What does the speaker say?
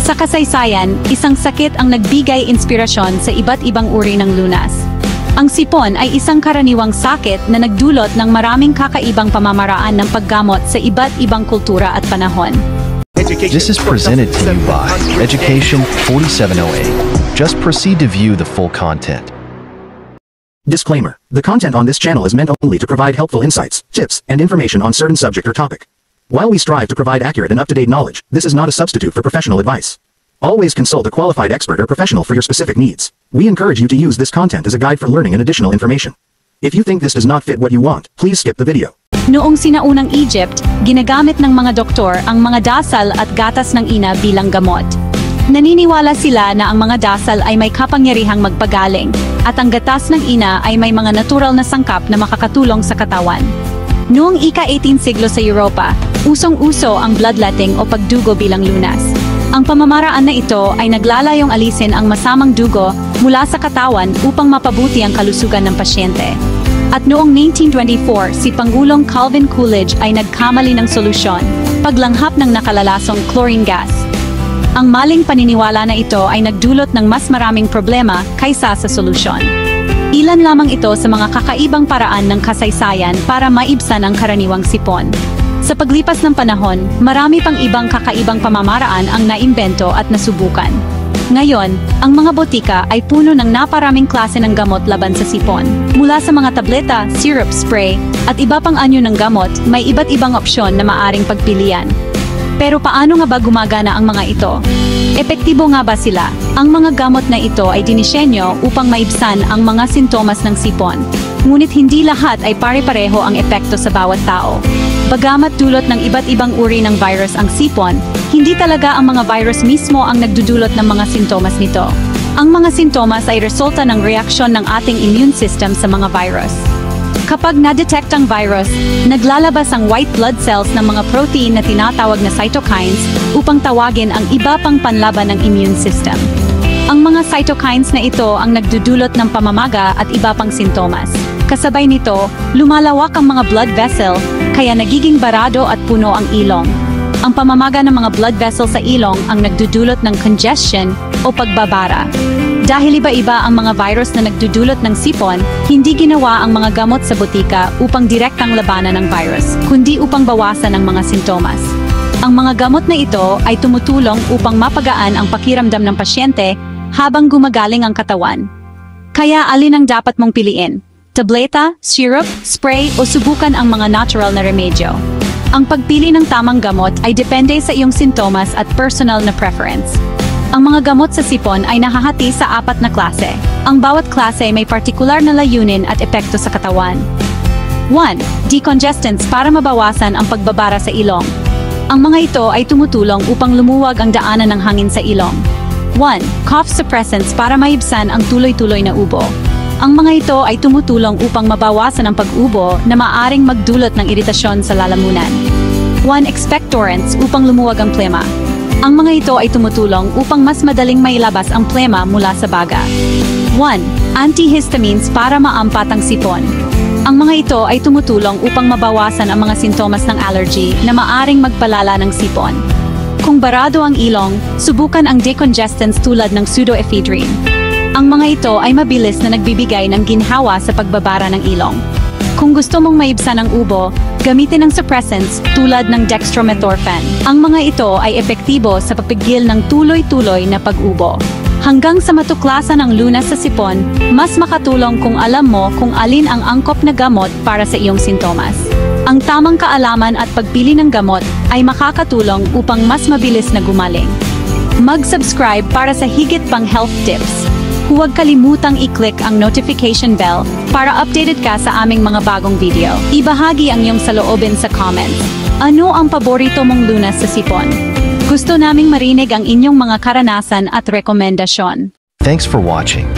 Sa kasaysayan, isang sakit ang nagbigay inspirasyon sa iba't ibang uri ng lunas. Ang sipon ay isang karaniwang sakit na nagdulot ng maraming kakaibang pamamaraan ng paggamot sa iba't ibang kultura at panahon. This is presented to you by Education 4708. Just proceed to view the full content. Disclaimer: the content on this channel is meant only to provide helpful insights, tips, and information on certain subject or topic. While we strive to provide accurate and up-to-date knowledge, this is not a substitute for professional advice. Always consult a qualified expert or professional for your specific needs. We encourage you to use this content as a guide for learning and additional information. If you think this does not fit what you want, please skip the video. Noong sinaunang Egypt, ginagamit ng mga doktor ang mga dasal at gatas ng ina bilang gamot. Naniniwala sila na ang mga dasal ay may kapangyarihang magpagaling, at ang gatas ng ina ay may mga natural na sangkap na makakatulong sa katawan. Noong ika-18 siglo sa Europa, usong-uso ang bloodletting o pagdugo bilang lunas. Ang pamamaraan na ito ay naglalayong alisin ang masamang dugo mula sa katawan upang mapabuti ang kalusugan ng pasyente. At noong 1924, si Pangulong Calvin Coolidge ay nagkamali ng solusyon, paglanghap ng nakalalasong chlorine gas. Ang maling paniniwala na ito ay nagdulot ng mas maraming problema kaysa sa solusyon. Ilan lamang ito sa mga kakaibang paraan ng kasaysayan para maibsan ang karaniwang sipon. Sa paglipas ng panahon, marami pang ibang kakaibang pamamaraan ang naimbento at nasubukan. Ngayon, ang mga botika ay puno ng naparaming klase ng gamot laban sa sipon. Mula sa mga tableta, syrup, spray, at iba pang anyo ng gamot, may iba't ibang opsyon na maaring pagpilian. Pero paano nga ba gumagana ang mga ito? Epektibo nga ba sila? Ang mga gamot na ito ay dinisenyo upang maibsan ang mga sintomas ng sipon. Ngunit hindi lahat ay pare-pareho ang epekto sa bawat tao. Bagamat dulot ng iba't ibang uri ng virus ang sipon, hindi talaga ang mga virus mismo ang nagdudulot ng mga sintomas nito. Ang mga sintomas ay resulta ng reaksyon ng ating immune system sa mga virus. Kapag na-detect ang virus, naglalabas ang white blood cells ng mga protein na tinatawag na cytokines upang tawagin ang iba pang panlaban ng immune system. Ang mga cytokines na ito ang nagdudulot ng pamamaga at iba pang sintomas. Kasabay nito, lumalawak ang mga blood vessel, kaya nagiging barado at puno ang ilong. Ang pamamaga ng mga blood vessel sa ilong ang nagdudulot ng congestion o pagbabara. Dahil iba-iba ang mga virus na nagdudulot ng sipon, hindi ginawa ang mga gamot sa botika upang direktang labanan ng virus, kundi upang bawasan ang mga sintomas. Ang mga gamot na ito ay tumutulong upang mapagaan ang pakiramdam ng pasyente habang gumagaling ang katawan. Kaya alin ang dapat mong piliin? Tableta, syrup, spray o subukan ang mga natural na remedyo? Ang pagpili ng tamang gamot ay depende sa iyong sintomas at personal na preference. Ang mga gamot sa sipon ay nahahati sa 4 na klase. Ang bawat klase may partikular na layunin at epekto sa katawan. 1. Decongestants para mabawasan ang pagbabara sa ilong. Ang mga ito ay tumutulong upang lumuwag ang daanan ng hangin sa ilong. 1. Cough suppressants para maibsan ang tuloy-tuloy na ubo. Ang mga ito ay tumutulong upang mabawasan ang pag-ubo na maaring magdulot ng iritasyon sa lalamunan. 1. Expectorants upang lumuwag ang plema. Ang mga ito ay tumutulong upang mas madaling mailabas ang plema mula sa baga. 1. Antihistamines para maampat ang sipon. Ang mga ito ay tumutulong upang mabawasan ang mga sintomas ng allergy na maaring magpalala ng sipon. Kung barado ang ilong, subukan ang decongestants tulad ng pseudoephedrine. Ang mga ito ay mabilis na nagbibigay ng ginhawa sa pagbabara ng ilong. Kung gusto mong maibsan ang ubo, gamitin ang suppressants tulad ng dextromethorphan. Ang mga ito ay epektibo sa papigil ng tuloy-tuloy na pag-ubo. Hanggang sa matuklasan ang lunas sa sipon, mas makatulong kung alam mo kung alin ang angkop na gamot para sa iyong sintomas. Ang tamang kaalaman at pagpili ng gamot ay makakatulong upang mas mabilis na gumaling. Mag-subscribe para sa higit pang health tips. Huwag kalimutang i-click ang notification bell para updated ka sa aming mga bagong video. Ibahagi ang iyong saloobin sa comments. Ano ang paborito mong lunas sa sipon? Gusto naming marinig ang inyong mga karanasan at rekomendasyon. Thanks for watching.